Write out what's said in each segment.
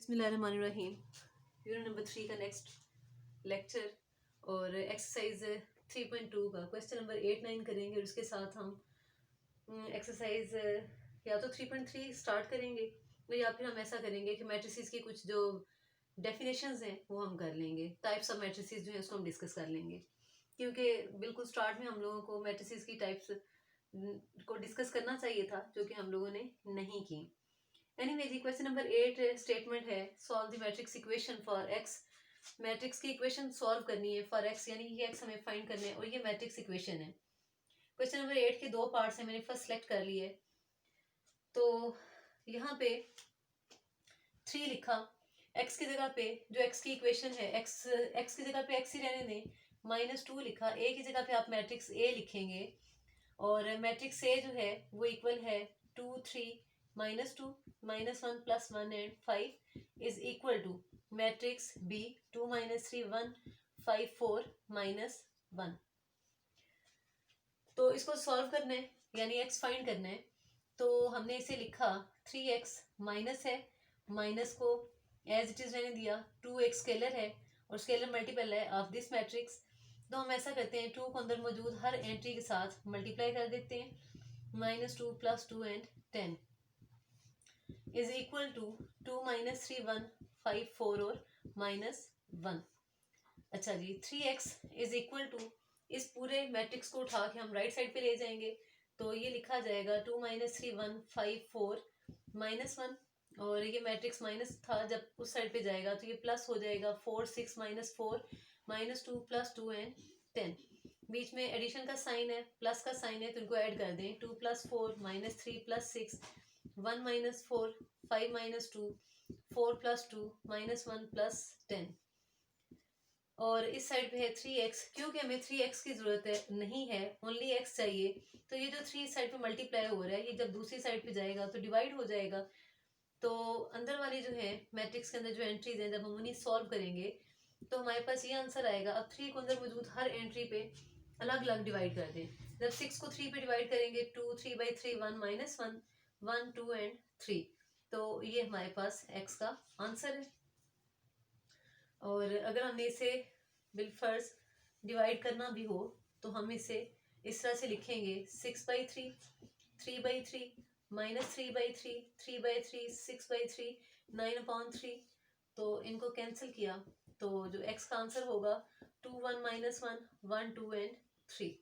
बिस्मिल्लाहिर्रहमानिर्रहीम। Unit number 3 का next lecture और एक्सरसाइज 3.2 का क्वेश्चन नंबर 8-9 करेंगे और उसके साथ हम एक्सरसाइज या तो 3.3 स्टार्ट करेंगे या फिर हम ऐसा करेंगे कि मैट्रिसेस की कुछ जो डेफिनेशंस हैं वो हम कर लेंगे। टाइप्स ऑफ मैट्रिसेस जो है उसको हम डिस्कस कर लेंगे, क्योंकि बिल्कुल स्टार्ट में हम लोगों को मैट्रिसेस की टाइप्स को डिस्कस करना चाहिए था, जो कि हम लोगों ने नहीं की। एनीवे जी, क्वेश्चन नंबर 8 स्टेटमेंट है solve the matrix equation for x. Matrix की इक्वेशन सॉल्व करनी है फॉर एक्स, यानी ये एक्स हमें फाइंड करना है और ये मैट्रिक्स इक्वेशन है। क्वेश्चन नंबर 8 के दो पार्ट्स हैं, मैंने फर्स्ट सेलेक्ट कर लिए। तो यहाँ पे 3 लिखा, एक्स की जगह पे जो एक्स की इक्वेशन है, एक्स की जगह पे एक्स ही रहने दें, -2 लिखा। ए की जगह पे आप मैट्रिक्स ए लिखेंगे और मैट्रिक्स ए जो है वो इक्वल है 2 3 -2 -1 +1 and 5 is equal to matrix B 2 -3 1 5 4 -1। तो इसको सॉल्व करना है, यानी एक्स फाइंड करना है। तो हमने इसे लिखा 3x माइनस है, माइनस को एज इट इज रहने दिया। 2x स्केलर है और स्केलर मल्टीपल है ऑफ दिस मैट्रिक्स। तो हम ऐसा करते हैं, 2 को अंदर मौजूद हर एंट्री के साथ मल्टीप्लाई कर देते हैं। -2 +2 एंड 10 इज इक्वल टू 2 -3 1 5 4 और -1। अच्छा जी, 3x इज इक्वल टू, इस पूरे मैट्रिक्स को उठा के हम राइट साइड पे ले जाएंगे। तो ये लिखा जाएगा 2 -3 1 5 4 -1, और ये मैट्रिक्स माइनस था, जब उस साइड पे जाएगा तो ये प्लस हो जाएगा 4 6 -4 -2 +2 एंड 10। बीच में एडिशन का साइन है, प्लस का साइन है, तो इनको ऐड कर दें। 2 + 4 -3 + 6 1 -4 5 -2 4 + 2 -1 + 10। और इस साइड पे है 3x, क्योंकि हमें 3x की जरूरत है नहीं है, ओनली x चाहिए। तो ये जो 3 इस साइड पे मल्टीप्लाई हो रहा है, ये जब दूसरी साइड पे जाएगा तो डिवाइड हो जाएगा। तो अंदर वाली जो है मैट्रिक्स के अंदर जो एंट्रीज हैं, जब हम उन्हें सॉल्व करेंगे तो हमारे पास ये आंसर आएगा। अब 3 को अंदर मौजूद हर एंट्री पे अलग अलग डिवाइड कर दें। जब 6 को 3 पे डिवाइड करेंगे, 2 3/3 1 -1 1 2 एंड 3। तो ये हमारे पास x का आंसर है। और अगर हमने इसे बिलफर्ज डिवाइड करना भी हो तो हम इसे इस तरह से लिखेंगे, 6/3 3/3 -3/3 3/3 6/3 9/3। तो इनको कैंसिल किया तो जो x का आंसर होगा 2 1 -1 1 2 एंड 3।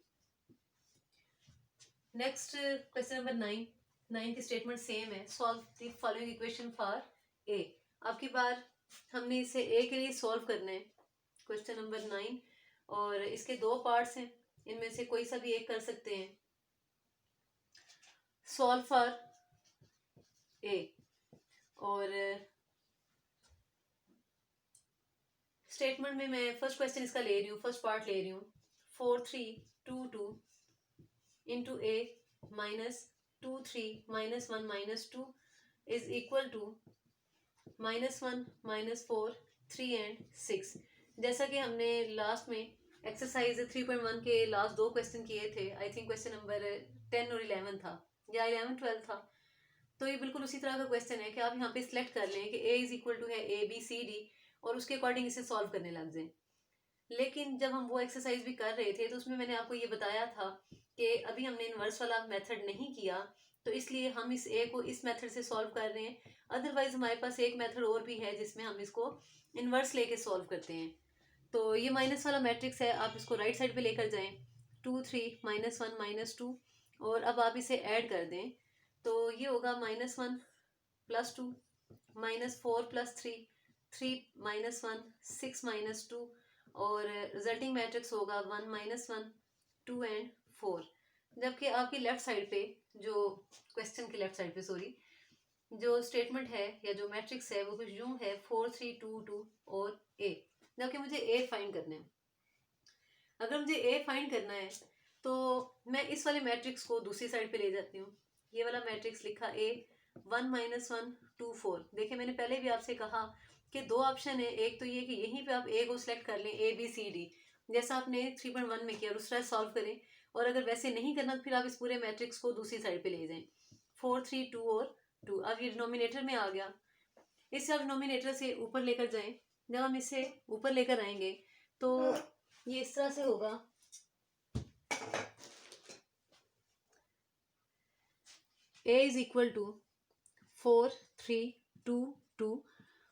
नेक्स्ट क्वेश्चन नंबर 9 की स्टेटमेंट सेम है, solve the following equation for a. आपकी बार हमने इसे ए के लिए सॉल्व करना है, क्वेश्चन नंबर 9। और इसके दो पार्ट्स हैं, इनमें से कोई सा भी एक कर सकते हैं। सॉल्व फॉर ए, और स्टेटमेंट में मैं फर्स्ट क्वेश्चन इसका ले रही हूँ, फर्स्ट पार्ट ले रही हूँ। 4 3 2 2 into A -2 3 -1 -2 is equal to -1 -4 3 and 6। जैसा कि हमने लास्ट में एक्सरसाइज 3.1 के लास्ट दो क्वेश्चन किए थे, आई थिंक क्वेश्चन नंबर 10 और 11 था या 11 12 था। तो ये बिल्कुल उसी तरह का क्वेश्चन है कि आप यहाँ पे सिलेक्ट कर लें कि a इज इक्वल टू है ABCD और उसके अकॉर्डिंग इसे सॉल्व करने लग जाए। लेकिन जब हम वो एक्सरसाइज भी कर रहे थे तो उसमें मैंने आपको ये बताया था कि अभी हमने इनवर्स वाला मेथड नहीं किया, तो इसलिए हम इस ए को इस मेथड से सॉल्व कर रहे हैं। अदरवाइज हमारे पास एक मेथड और भी है जिसमें हम इसको इनवर्स लेके सॉल्व करते हैं। तो ये माइनस वाला मैट्रिक्स है, आप इसको राइट साइड पे लेकर जाएं। 2 3 -1 -2, और अब आप इसे ऐड कर दें तो ये होगा -1 +2 -4 +3 3 -1 6 -2, और रिजल्टिंग मैट्रिक्स होगा 1 -1 2 एंड 4। जबकि आपकी लेफ्ट साइड पे, जो क्वेश्चन की लेफ्ट साइड पे सॉरी, जो स्टेटमेंट है या जो मैट्रिक्स है वो कुछ यूं है 4 3 2 2 और ए। जबकि मुझे ए फाइंड करना है। अगर मुझे ए फाइंड करना है तो मैं इस वाले मैट्रिक्स को दूसरी साइड पे ले जाती हूँ। ये वाला मैट्रिक्स लिखा ए 1 -1 2 4। देखिए मैंने पहले भी आपसे कहा कि दो ऑप्शन है, एक तो ये कि यहीं पे आप ए को सिलेक्ट कर लें ABCD, जैसा आपने 3.1 में किया, और उस तरह सॉल्व करें। और अगर वैसे नहीं करना तो फिर आप इस पूरे मैट्रिक्स को दूसरी साइड पे ले जाएं, 4 3 2 और 2। अब ये डिनोमिनेटर में आ गया। इसे आप डिनोमिनेटर से ऊपर लेकर जाएं। जब हम इसे ऊपर लेकर आएंगे तो ये इस तरह से होगा, a इज इक्वल टू 4 3 2 2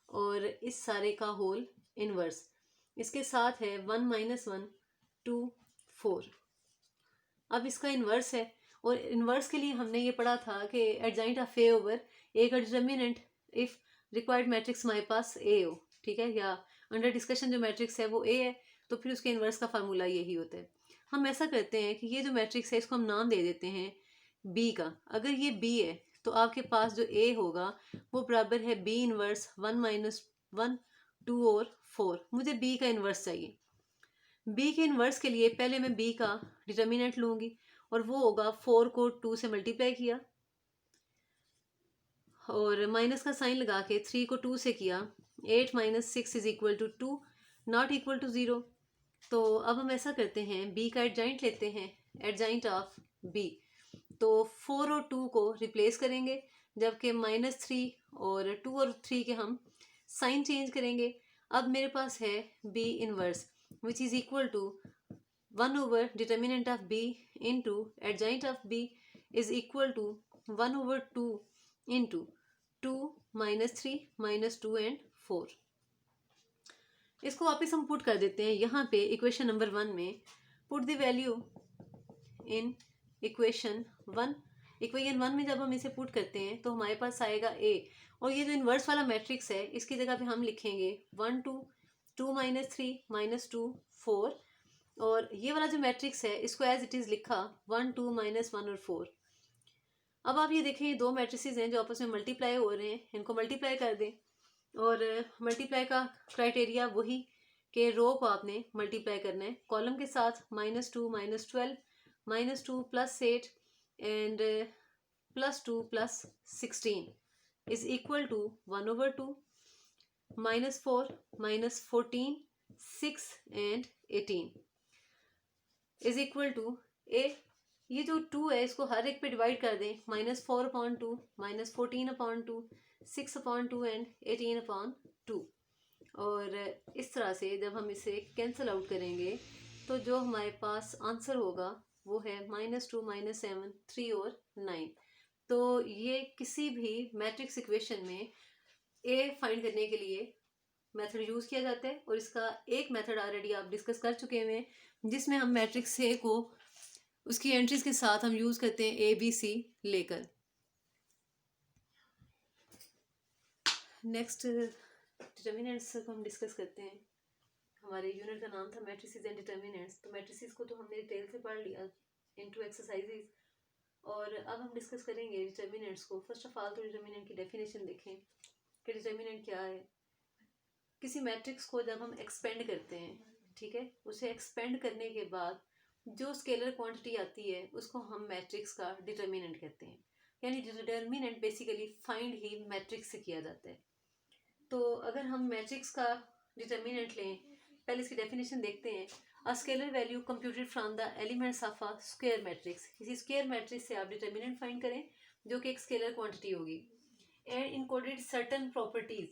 और इस सारे का होल इनवर्स, इसके साथ है 1 - 1 2 4। अब इसका इन्वर्स है, और इन्वर्स के लिए हमने ये पढ़ा था कि एडजाइंट ऑफ ए ओवर ए का डिटर्मिनेंट इफ रिक्वायर्ड मैट्रिक्स हमारे पास ए हो, ठीक है, या अंडर डिस्कशन जो मैट्रिक्स है वो ए है, तो फिर उसके इन्वर्स का फार्मूला यही होता है। हम ऐसा करते हैं कि ये जो मैट्रिक्स है इसको हम नाम दे देते हैं बी का। अगर ये बी है तो आपके पास जो ए होगा वो बराबर है बी इन्वर्स 1 - 1 2 और 4। मुझे बी का इन्वर्स चाहिए। बी के इन्वर्स के लिए पहले मैं बी का डिटर्मिनेंट लूंगी और वो होगा 4 को 2 से मल्टीप्लाई किया और माइनस का साइन लगा के 3 को 2 से किया, 8 - 6 is equal to 2, not equal to 0। तो अब हम ऐसा करते हैं, बी का एडजाइंट लेते हैं, एडजाइंट ऑफ बी। तो 4 और 2 को रिप्लेस करेंगे, जबकि -3 और 2 और 3 के हम साइन चेंज करेंगे। अब मेरे पास है B inverse which is equal to 1 over determinant of b into adjoint of b is equal to 1 over 2 into 2 - 3 - 2 and 4। इसको वापस हम पुट कर देते हैं यहाँ पे इक्वेशन नंबर 1 में। Put the value in equation 1। Equation 1 में जब हम इसे पुट करते हैं तो हमारे पास आएगा a, और ये जो इन्वर्स वाला मैट्रिक्स है इसकी जगह पे हम लिखेंगे 1 2 2 - 3 - 2 4, और ये वाला जो मैट्रिक्स है इसको एज इट इज़ लिखा 1 2 - 1 और 4। अब आप ये देखें, ये दो मैट्रिसेस हैं जो आपस में मल्टीप्लाई हो रहे हैं, इनको मल्टीप्लाई कर दें। और मल्टीप्लाई का क्राइटेरिया वही कि रो को आपने मल्टीप्लाई करना है कॉलम के साथ। -2 - 12 -2 + 8 and +2 + 16 is equal to 1 over 2 -4 - 14 6 and 18 is equal to A. ये जो 2 है इसको हर एक पे डिवाइड कर दें, -4/2 -14/2 6/2 एंड 18/2। और इस तरह से जब हम इसे कैंसिल आउट करेंगे तो जो हमारे पास आंसर होगा वो है -2 - 7 3 और 9। तो ये किसी भी मैट्रिक्स इक्वेशन में ए फाइंड करने के लिए मेथड यूज़ किया जाता है, और इसका एक मेथड ऑलरेडी आप डिस्कस कर चुके हैं जिसमें हम मैट्रिक्स ए को उसकी एंट्रीज के साथ हम यूज़ करते हैं ABC लेकर। नेक्स्ट डिटर्मिनेंट्स को हम डिस्कस करते हैं। हमारे यूनिट का नाम था मैट्रिसेस एंड डिटर्मिनेंट्स। तो मैट्रिसेस को तो हमने डिटेल से पढ़ लिया इनटू एक्सरसाइजेज, और अब हम डिस्कस करेंगे डिटर्मिनेंट्स को। फर्स्ट ऑफ ऑल तो डिटर्मिनेंट की डेफिनेशन देखें कि डिटर्मिनेंट क्या है। किसी मैट्रिक्स को जब हम एक्सपेंड करते हैं, ठीक है, उसे एक्सपेंड करने के बाद जो स्केलर क्वांटिटी आती है उसको हम मैट्रिक्स का डिटर्मिनेंट कहते हैं। यानी डिटर्मिनेंट बेसिकली फाइंड ही मैट्रिक्स से किया जाता है। तो अगर हम मैट्रिक्स का डिटर्मिनेंट लें, पहले इसकी डेफिनेशन देखते हैं। A scalar value computed from the elements of a square matrix. किसी स्क्वायर मैट्रिक्स से आप डिटर्मिनेंट फाइंड करें जो कि एक स्केलर क्वांटिटी होगी, एंड इनकोडेड सर्टन प्रॉपर्टीज।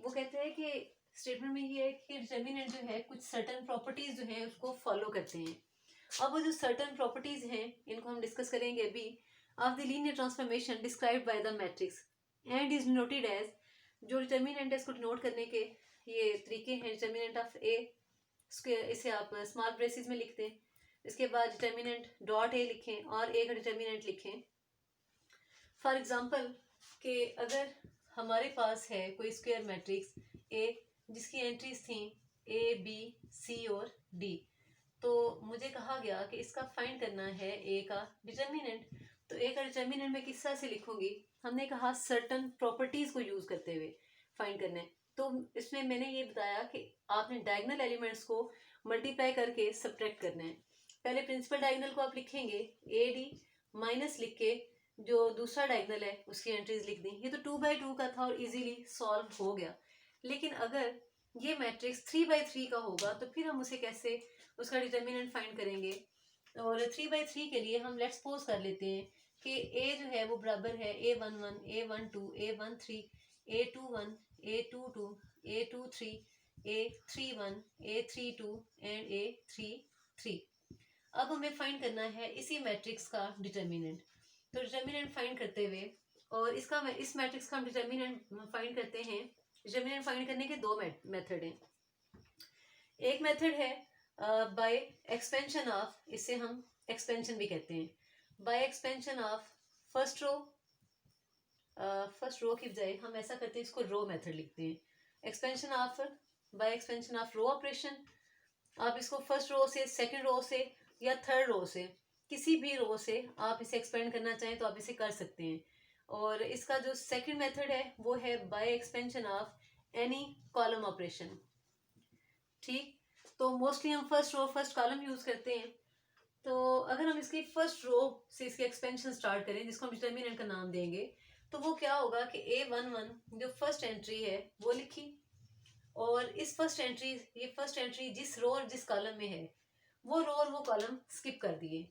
वो कहते हैं कि स्टेटमेंट में ये है कि डिटर्मिनेंट जो है कुछ सर्टन प्रॉपर्टीज जो है उसको फॉलो करते हैं। अब वो जो सर्टन प्रॉपर्टीज हैं इनको हम डिस्कस करेंगे अभी। Of the linear transformation described by the matrix and is noted as. जो डिटर्मिनेंट है इसको डिनोट करने के ये तरीके हैं। डिटर्मिनेंट ऑफ ए, इसे आप स्मॉल ब्रेसेस में लिखते हैं। इसके बाद डिटर्मिनेंट डॉट ए लिखें और ए का डिटर्मिनेंट लिखें। फॉर एग्जांपल कि अगर हमारे पास है कोई स्क्वायर मैट्रिक्स ए जिसकी एंट्रीज थी ए बी सी और डी, तो मुझे कहा गया कि इसका फाइंड करना है ए का डिटर्मिनेंट। तो ए का डिटर्मिनेंट मैं किस तरह से लिखूंगी? हमने कहा सर्टन प्रॉपर्टीज को यूज करते हुए फाइंड करना है। तो इसमें मैंने ये बताया कि आपने डायगोनल एलिमेंट्स को मल्टीप्लाई करके सब्ट्रैक्ट करना है। पहले प्रिंसिपल डायगोनल को आप लिखेंगे ए डी, माइनस लिख के जो दूसरा डायगोनल है उसकी एंट्रीज लिख दी। ये तो 2/2 का था और इजीली सॉल्व हो गया। लेकिन अगर ये मैट्रिक्स 3/3 का होगा तो फिर हम उसे कैसे उसका डिटर्मिनेंट फाइंड करेंगे? और 3/3 के लिए हम लेट्स सपोज कर लेते हैं कि a जो है वो बराबर है A11 A12 A13 A21, A22, A23, A31, A32 and A33। अब हमें फाइंड करना है इसी मैट्रिक्स का डिटर्मिनेंट। तो डिटर्मिनेंट फाइंड करते हुए, और इस मैट्रिक्स का हम डिटर्मिनेंट फाइंड करते हैं। डिटर्मिनेंट फाइंड करने के दो मेथड हैं। एक मेथड है बाय एक्सपेंशन ऑफ, इसे हम एक्सपेंशन भी कहते हैं, by expansion of first row. First row की बजाय हम ऐसा करते हैं, इसको रो मेथड लिखते हैं। Expansion of, by expansion of row operation. आप इसको फर्स्ट रो से, सेकंड रो से या थर्ड रो से, किसी भी रो से आप इसे एक्सपेंड करना चाहें तो आप इसे कर सकते हैं। और इसका जो सेकंड मेथड है वो है by expansion of any column operation. ठीक, तो मोस्टली हम first row first column use करते हैं। तो अगर हम इसकी फर्स्ट रो से इसके एक्सपेंशन स्टार्ट करें, जिसको हम डिटर्मिनेंट का नाम देंगे, तो वो क्या होगा कि A11 जो फर्स्ट एंट्री है वो लिखी, और इस फर्स्ट एंट्री, ये फर्स्ट एंट्री जिस रो और जिस कॉलम में है, वो रो और वो कॉलम स्किप कर दिए।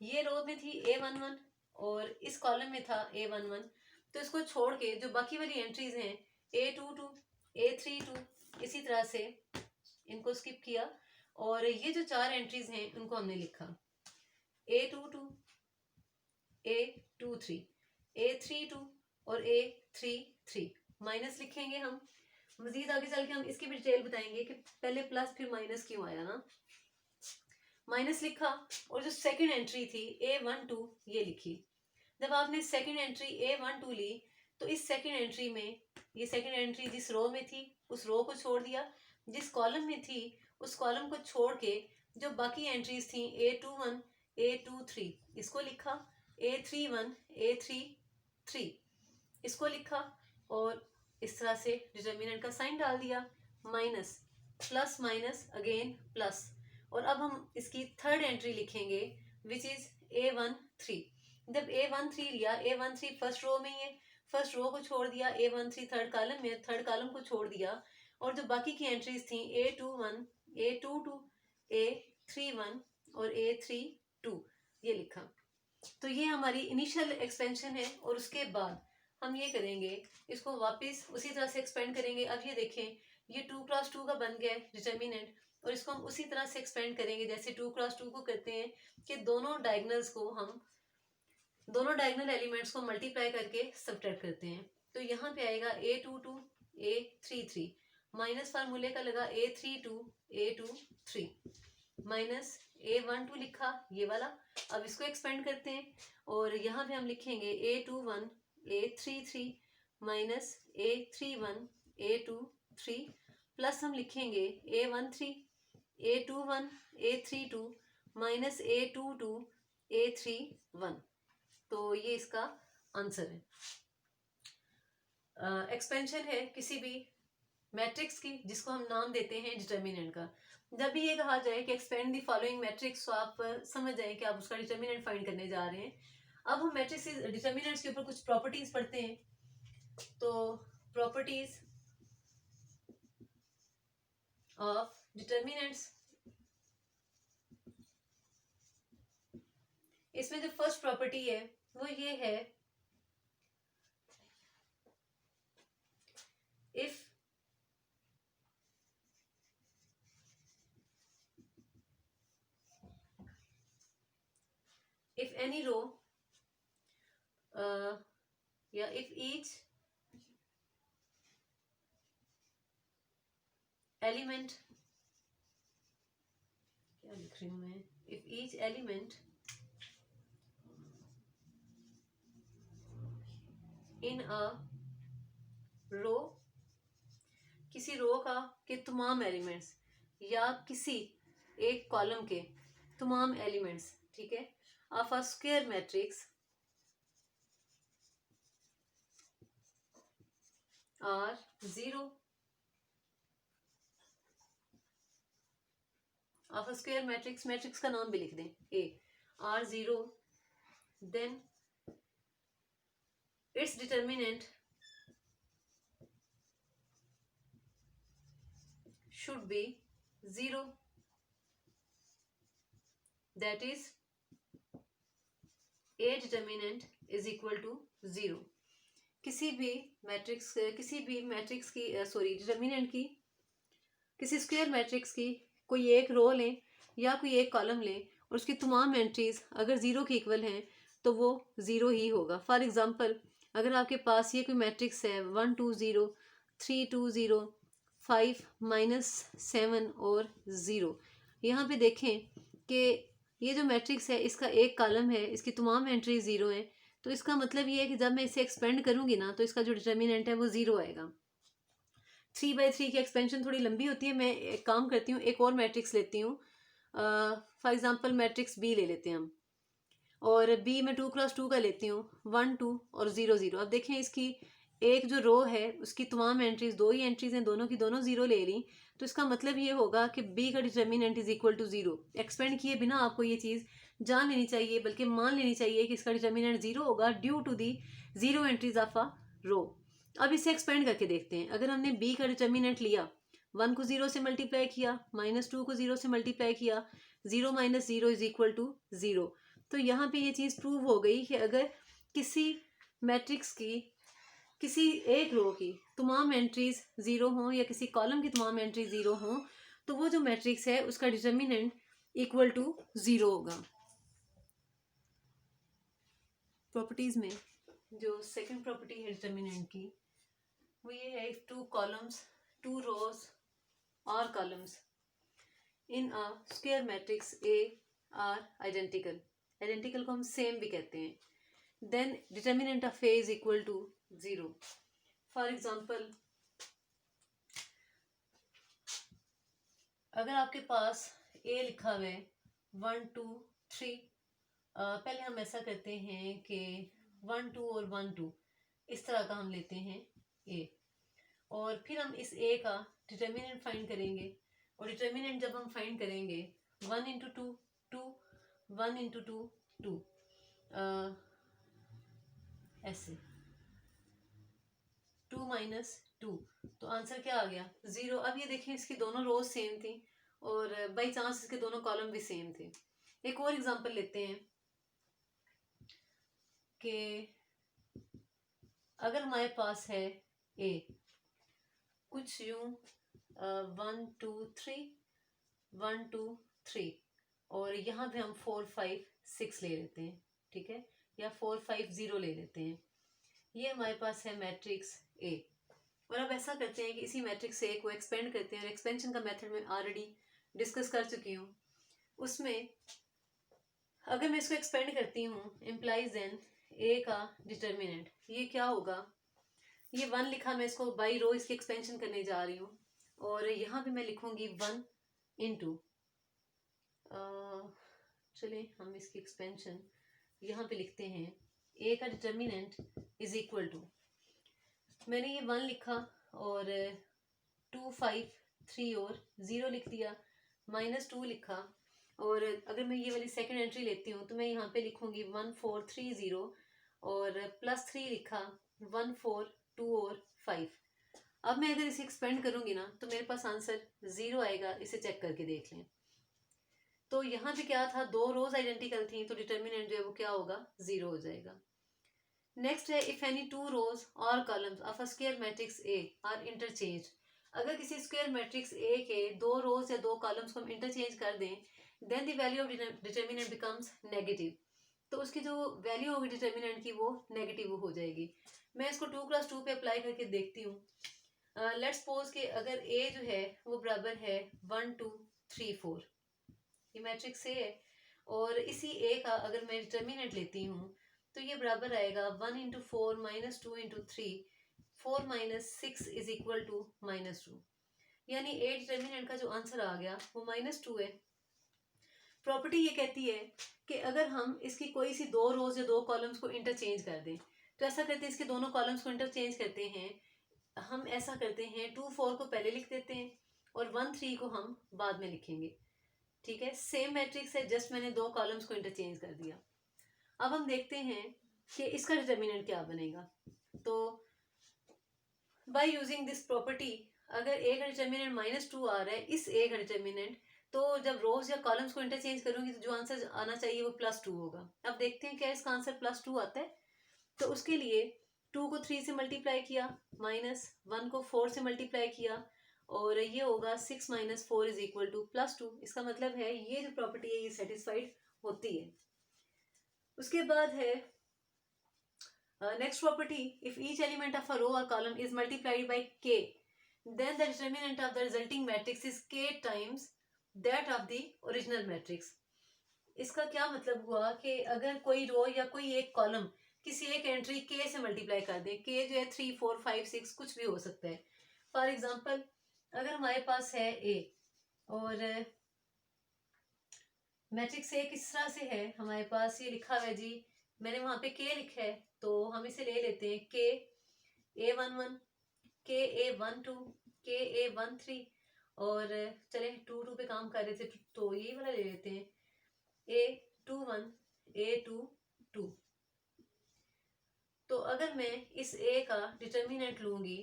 ये रो में थी A11 और इस कॉलम में था A11, तो इसको छोड़ के जो बाकी वाली एंट्रीज हैं A22, A32, इसी तरह से इनको स्किप किया, और ये जो चार एंट्रीज हैं उनको हमने लिखा A22, A23, A32 और A33। माइनस लिखेंगे हम, मजीद आगे चल के हम इसकी भी डिटेल बताएंगे कि पहले प्लस फिर माइनस क्यों आया ना। माइनस लिखा, और जो सेकंड एंट्री थी A12 ये लिखी। जब आपने सेकंड एंट्री A12 ली, तो इस सेकंड एंट्री में, ये सेकंड एंट्री जिस रो में थी उस रो को छोड़ दिया, जिस कॉलम में थी उस कॉलम को छोड़ के जो बाकी एंट्रीज थी A21, A23 इसको लिखा, A31, A33 इसको लिखा, और इस तरह से डिटर्मिनेंट का साइन डाल दिया, minus plus minus again plus. और अब हम इसकी थर्ड एंट्री लिखेंगे विच इज A13। जब A13 लिया, A13 फर्स्ट रो में ही है, फर्स्ट रो को छोड़ दिया, A13 थर्ड कॉलम में, थर्ड कॉलम को छोड़ दिया, और जो बाकी की एंट्रीज थी A21, A22, A31 और A32 ये लिखा। तो ये हमारी इनिशियल एक्सपेंशन है, और उसके बाद हम ये करेंगे, इसको वापस उसी तरह से एक्सपेंड करेंगे। अब ये देखें, ये 2x2 का बन गया है डिटर्मिनेंट, और इसको हम उसी तरह से एक्सपेंड करेंगे जैसे 2x2 को करते हैं, कि दोनों डायगनल्स को हम, दोनों डायगनल एलिमेंट्स को मल्टीप्लाई करके सब्ट्रैक्ट करते हैं। तो यहाँ पे आएगा A22, A33, माइनस फार्मूले का लगा A32, A23, माइनस A12 लिखा ये वाला। अब इसको एक्सपेंड करते हैं, और यहाँ पे हम लिखेंगे A21, A33 minus A31, A23, plus हम लिखेंगे A13, A21, A32 minus A22, A31। तो ये इसका आंसर है। एक्सपेंशन है किसी भी मैट्रिक्स की जिसको हम नाम देते हैं डिटर्मिनेंट का। जब भी ये कहा जाए कि एक्सपेंड द फॉलोइंग मैट्रिक्स, तो आप समझ जाएं कि आप उसका डिटर्मिनेंट फाइंड करने जा रहे हैं। अब हम मैट्रिक्स डिटर्मिनेंट्स के ऊपर कुछ प्रॉपर्टीज पढ़ते हैं। तो प्रॉपर्टीज ऑफ डिटर्मिनेंट्स, इसमें जो फर्स्ट प्रॉपर्टी है वो ये है, इफ any row या if each element, क्या लिख रही हूं मैं, if each element in a row, किसी रो का के तमाम एलिमेंट्स, या किसी एक कॉलम के तमाम एलिमेंट्स, ठीक है, of a square matrix are zero, of a square matrix, matrix का नाम भी लिख दें A, are zero, then its determinant should be 0, that is A determinant is equal to 0। किसी भी मैट्रिक्स की डिटर्मिनेंट की किसी स्क्वायर मैट्रिक्स की कोई एक रो लें या कोई एक कॉलम लें और उसकी तमाम एंट्रीज अगर ज़ीरो के इक्वल हैं तो वो ज़ीरो ही होगा। फॉर एग्ज़ाम्पल, अगर आपके पास ये कोई मैट्रिक्स है 1 2 0 3 2 0 5 -7 और 0, यहाँ पे देखें कि ये जो मैट्रिक्स है इसका एक कॉलम है, इसकी तमाम एंट्रीज ज़ीरो हैं, तो इसका मतलब ये है कि जब मैं इसे एक्सपेंड करूँगी ना तो इसका जो डिटर्मिनेंट है वो ज़ीरो आएगा। 3 by 3 की एक्सपेंशन थोड़ी लंबी होती है, मैं एक काम करती हूँ, एक और मैट्रिक्स लेती हूँ। फॉर एग्जांपल मैट्रिक्स बी ले लेते हैं हम, और बी में 2 × 2 का लेती हूँ, 1 2 और 0 0। अब देखें इसकी एक जो रो है उसकी तमाम एंट्रीज, दो ही एंट्रीज हैं, दोनों की दोनों ज़ीरो ले ली, तो इसका मतलब ये होगा कि बी का determinant is equal to zero. Expand किए बिना आपको ये चीज़ जान लेनी चाहिए, बल्कि मान लेनी चाहिए कि इसका डिटर्मिनेंट ज़ीरो होगा due to the zero entries of a row. अब इसे एक्सपेंड करके देखते हैं। अगर हमने बी का डिटर्मिनेंट लिया, 1 को 0 से मल्टीप्लाई किया, -2 को 0 से मल्टीप्लाई किया, 0 - 0 इज इक्वल टू 0, तो यहाँ पे ये चीज़ प्रूव हो गई कि अगर किसी मैट्रिक्स की किसी एक रो की तमाम एंट्रीज ज़ीरो हों या किसी कॉलम की तमाम एंट्रीज ज़ीरो हों तो वो जो मैट्रिक्स है उसका डिटर्मिनेंट इक्वल टू ज़ीरो होगा। प्रॉपर्टीज में जो सेकंड प्रॉपर्टी है डिटर्मिनेंट की वो ये है, if two columns, two rows और columns in a square matrix A are identical, identical को हम सेम भी कहते हैं, then determinant of A is equal to zero. For example, अगर आपके पास ए लिखा हुआ है 1 2 3, पहले हम ऐसा करते हैं कि 1 2 और 1 2 इस तरह का हम लेते हैं ए, और फिर हम इस ए का डिटर्मिनेंट फाइंड करेंगे, और डिटर्मिनेंट जब हम फाइंड करेंगे 1 × 2 2, 1 × 2 2, ऐसे 2 - 2, तो आंसर क्या आ गया? ज़ीरो। अब ये देखें इसकी दोनों रोज सेम थी और बाई चांस इसके दोनों कॉलम भी सेम थे। एक और एग्जांपल लेते हैं कि अगर हमारे पास है ए कुछ यूं 1 2 3 1 2 3, और यहाँ पे हम 4 5 6 ले लेते हैं, ठीक है, या 4 5 0 ले लेते हैं। ये हमारे पास है मैट्रिक्स ए, और अब ऐसा करते हैं कि इसी मैट्रिक्स ए को एक्सपेंड करते हैं, और एक्सपेंशन का मेथड मैं ऑलरेडी डिस्कस कर चुकी हूँ। उसमें अगर मैं इसको एक्सपेंड करती हूँ, इम्प्लाइज देन ए का डिटर्मिनेंट ये क्या होगा, ये 1 लिखा, मैं इसको बाई रो इसकी एक्सपेंशन करने जा रही हूँ, और यहाँ पे मैं लिखूंगी 1 × चले हम इसकी एक्सपेंशन यहाँ पे लिखते हैं, ए का डिटर्मिनेंट इज इक्वल टू, मैंने ये 1 लिखा और 2 5 3 और 0 लिख दिया, -2 लिखा, और अगर मैं ये वाली सेकंड एंट्री लेती हूँ तो मैं यहाँ पे लिखूंगी 1 4 3 0 और +3 लिखा, 1 4 2 और 5। अब मैं अगर इसे एक्सपेंड करूंगी ना तो मेरे पास आंसर 0 आएगा, इसे चेक करके देख लें। तो यहाँ पे क्या था, दो रोज आइडेंटिकल थी, तो डिटर्मिनेंट जो है वो क्या होगा, 0 हो जाएगा। नेक्स्ट है, इफ एनी टू रोज और columns of a square matrix A are interchange, अगर किसी स्क्वायर मैट्रिक्स ए के दो रोज या दो कॉलम्स को हम इंटरचेंज कर दें, then the value of determinant becomes negative, तो उसकी जो वैल्यू होगी डिटर्मिनेंट की वो नेगेटिव हो जाएगी। मैं इसको 2 × 2 पे अप्लाई करके देखती हूँ। लेट्स सपोज कि अगर ए जो है वो बराबर है 1 2 3 4, ये मैट्रिक्स ए है, और इसी ए का अगर मैं डिटर्मिनेंट लेती हूँ तो ये बराबर आएगा 1 × 4 -2 × 3, 4 - 6 इज इक्वल टू -2, यानी ए डिटर्मिनेंट का जो आंसर आ गया वो -2 है। प्रॉपर्टी ये कहती है कि अगर हम इसकी कोई सी दो रोज या दो कॉलम्स को इंटरचेंज कर दें, तो ऐसा करते हैं इसके दोनों कॉलम्स को इंटरचेंज करते हैं, हम ऐसा करते हैं 2 4 को पहले लिख देते हैं और 1 3 को हम बाद में लिखेंगे, ठीक है, सेम मैट्रिक्स है, जस्ट मैंने दो कॉलम्स को इंटरचेंज कर दिया। अब हम देखते हैं कि इसका डिटर्मिनेंट क्या बनेगा। तो बाय यूजिंग दिस प्रॉपर्टी, अगर ए का डिटर्मिनेंट -2 आ रहा है, इस ए का डिटर्मिनेंट, तो जब रोज या कॉलम्स को इंटरचेंज करूंगी तो जो आंसर आना चाहिए वो +2 होगा। अब देखते हैं क्या इसका आंसर +2 आता है। तो उसके लिए 2 को 3 से मल्टीप्लाई किया, माइनस 1 को 4 से मल्टीप्लाई किया, और ये होगा 6 माइनस 4 इज इक्वल टू +2। इसका मतलब है ये जो प्रॉपर्टी है ये सेटिस्फाइड होती है। उसके बाद है next property, if each element of a row और column is multiplied by k, then the determinant of the resulting matrix is k times that of the original matrix। इसका क्या मतलब हुआ कि अगर कोई रो या कोई एक कॉलम किसी एक एंट्री k से मल्टीप्लाई कर दे, k जो है 3 4 5 6 कुछ भी हो सकता है। फॉर एग्जांपल अगर हमारे पास है a और मैट्रिक्स ए किस तरह से है, हमारे पास ये लिखा हुआ है जी, मैंने वहां पे k लिखा है तो हम इसे ले लेते हैं k a11 k a12 k a13, और चले 2 पे काम कर रहे थे तो ये वाला ले लेते हैं a21 a22। तो अगर मैं इस a का डिटर्मिनेंट लूंगी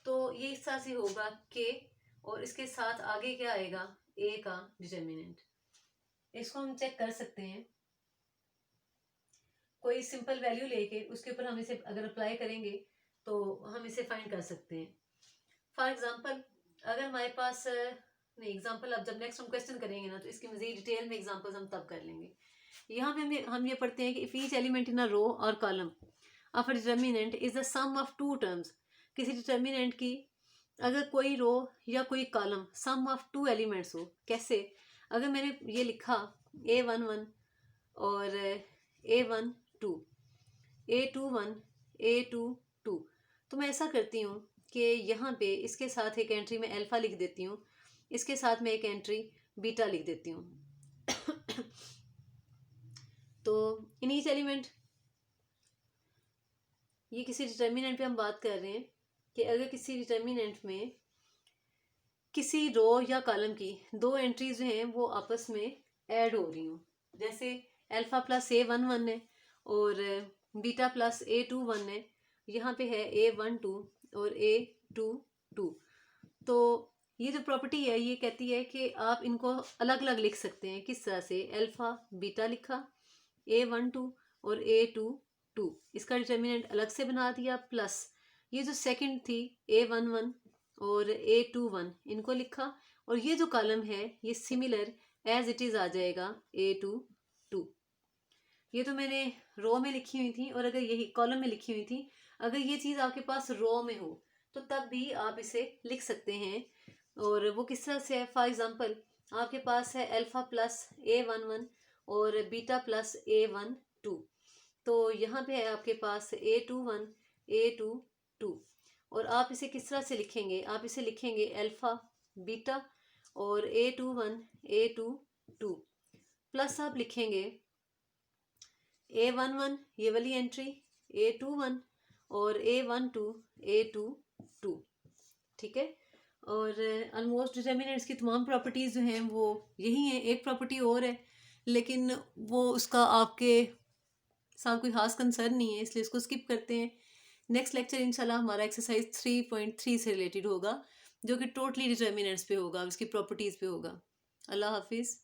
तो ये इस तरह से होगा k, और इसके साथ आगे क्या आएगा a का डिटर्मिनेंट। इसको हम चेक कर सकते हैं, कोई सिंपल वैल्यू लेके उसके ऊपर हम इसे अगर अप्लाई करेंगे तो हम इसे फाइंड कर सकते हैं। फॉर एग्जांपल अगर हमारे पास नहीं, एग्जांपल अब जब नेक्स्ट हम क्वेश्चन करेंगे ना तो इसकी मजीद डिटेल में एग्जांपल्स हम तब कर लेंगे। यहाँ पे हम ये पढ़ते हैं कि if each element in a row और column of a determinant is the sum of two terms, किसी डिटर्मिनेंट की अगर कोई रो या कोई column sum of two elements हो। कैसे, अगर मैंने ये लिखा a11 और a12 a21 a22, तो मैं ऐसा करती हूँ कि यहाँ पे इसके साथ एक एंट्री में अल्फा लिख देती हूँ, इसके साथ में एक एंट्री बीटा लिख देती हूँ। तो इन ईच एलिमेंट, ये किसी डिटर्मिनेंट पे हम बात कर रहे हैं कि अगर किसी डिटर्मिनेंट में किसी रो या कॉलम की दो एंट्रीज जो हैं वो आपस में ऐड हो रही हूँ, जैसे अल्फा प्लस a11 है और बीटा प्लस a21 है, यहाँ पे है a12 और a22। तो ये जो प्रॉपर्टी है ये कहती है कि आप इनको अलग अलग लिख सकते हैं। किस तरह से, अल्फा बीटा लिखा, a12 और a22 इसका डिटर्मिनेंट अलग से बना दिया, प्लस ये जो सेकंड थी a11 और a21 इनको लिखा, और ये जो कॉलम है ये सिमिलर एज इट इज आ जाएगा a22। ये तो मैंने रो में लिखी हुई थी, और अगर यही कॉलम में लिखी हुई थी, अगर ये चीज़ आपके पास रो में हो तो तब भी आप इसे लिख सकते हैं। और वो किस तरह से है, फॉर एग्जांपल आपके पास है अल्फा प्लस a11 और बीटा प्लस a12, तो यहाँ पे है आपके पास a21 a22, और आप इसे किस तरह से लिखेंगे, आप इसे लिखेंगे अल्फा बीटा और a21 a22 प्लस आप लिखेंगे a11 ये वाली एंट्री a21 और a12 a22, ठीक है। और ऑलमोस्ट डिटर्मिनेंट्स की तमाम प्रॉपर्टीज़ जो हैं वो यही हैं। एक प्रॉपर्टी और है लेकिन वो उसका आपके साथ कोई खास कंसर्न नहीं है, इसलिए इसको स्किप करते हैं। नेक्स्ट लेक्चर इंशाल्लाह हमारा एक्सरसाइज 3.3 से रिलेटेड होगा, जो कि टोटली डिटर्मिनेंट्स पे होगा, उसकी प्रॉपर्टीज़ पे होगा। अल्लाह हाफिज़।